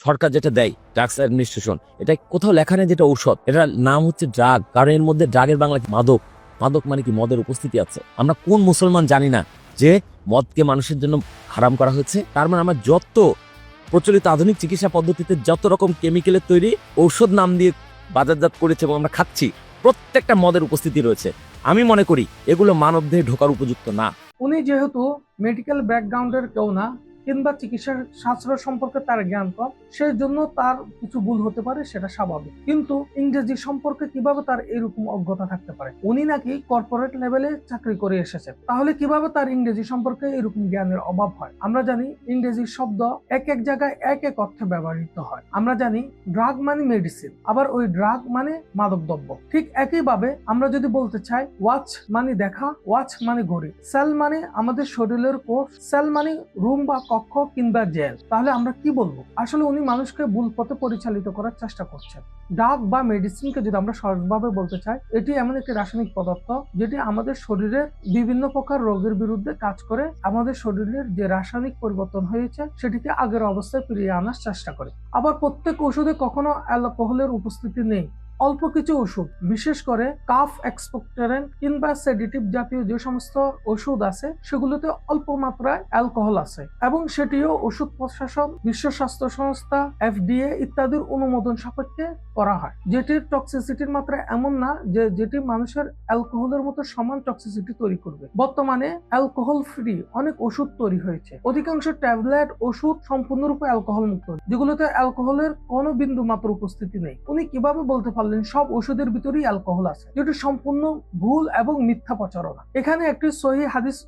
সরকার যেটা দেয় drugs administration, এটা কোথাও লেখা নেই যেটা ঔষধ, এটার নাম হচ্ছে ড্রাগ। কারণ এর মধ্যে ড্রাগের বাংলা মাদক। মাদক মানে কি? মদের উপস্থিতি আছে। আমরা কোন মুসলমান জানি না যে মদকে মানুষের জন্য হারাম করা হয়েছে? তার মানে আমার যত প্রচলিত আধুনিক চিকিৎসা পদ্ধতিতে যত রকম কেমিক্যালের তৈরি ঔষধ নাম দিয়ে বাজারজাত করেছে এবং আমরা খাচ্ছি, প্রত্যেকটা মদের উপস্থিতি রয়েছে। আমি মনে করি এগুলো মানবদেহে ঢোকার উপযুক্ত না। উনি যেহেতু মেডিকেল ব্যাকগ্রাউন্ডের কেউ না কিংবা চিকিৎসা শাস্ত্র সম্পর্কে তার জ্ঞান কম, সেই জন্য তার কিছু ভুল হতে পারে, সেটা স্বাভাবিক। কিন্তু ইংরেজি সম্পর্কে কিভাবে তার এরকম অজ্ঞতা থাকতে পারে? উনি নাকি কর্পোরেট লেভেলে চাকরি করে এসেছেন, তাহলে কিভাবে তার ইংরেজি সম্পর্কে এরকম জ্ঞানের অভাব হয়? আমরা জানি ইংরেজি শব্দ এক এক জায়গায় এক এক অর্থে ব্যবহৃত হয়। আমরা জানি ড্রাগ মানে মেডিসিন, আবার ওই ড্রাগ মানে মাদকদ্রব্য। ঠিক একইভাবে আমরা যদি বলতে চাই ওয়াচ মানে দেখা, ওয়াচ মানে ঘড়ি, সেল মানে আমাদের শরীরের কোষ, সেল মানে রুম বা কক্ষ কিংবা জেল, তাহলে আমরা কি বলবো? আসলে উনি মানুষকে ভুল পথে পরিচালিত করার চেষ্টা করছেন। ড্রাগ বা মেডিসিনকে যদি আমরা সহজভাবে বলতে চাই, এটি এমন একটি রাসায়নিক পদার্থ যেটি আমাদের শরীরের বিভিন্ন প্রকার রোগের বিরুদ্ধে কাজ করে, আমাদের শরীরের যে রাসায়নিক পরিবর্তন হয়েছে সেটিকে আগের অবস্থায় ফিরিয়ে আনার চেষ্টা করে। আবার প্রত্যেক ওষুধে কখনো অ্যালকোহলের উপস্থিতি নেই। অল্প কিছু ওষুধ, বিশেষ করে কাফ এক্সপেক্টরেন্ট কিংবা সেডেটিভ জাতীয় যে সমস্ত ওষুধ আছে সেগুলোতে অল্প মাত্রায় অ্যালকোহল আছে, এবং সেটিও ওষুধ প্রশাসন, বিশ্ব স্বাস্থ্য সংস্থা, FDA ইত্যাদির অনুমোদন সাপেক্ষে করা হয়, যেটির টক্সিসিটির মাত্রা এমন না যে যেটি মানুষের অ্যালকোহলের মতো সমান টক্সিসিটি তৈরি করবে। বর্তমানে অ্যালকোহল ফ্রি অনেক ওষুধ তৈরি হয়েছে। অধিকাংশ ট্যাবলেট ওষুধ সম্পূর্ণরূপে অ্যালকোহল মুক্ত, যেগুলোতে অ্যালকোহলের কোনো বিন্দু মাত্র উপস্থিতি নেই। উনি কিভাবে বলতে পারলেন সব ওষুধের ভিতরেই অ্যালকোহল আছে? যেটি সম্পূর্ণ ভুল এবং মিথ্যা প্রচারণা। এখানে একটি সহিহ হাদিস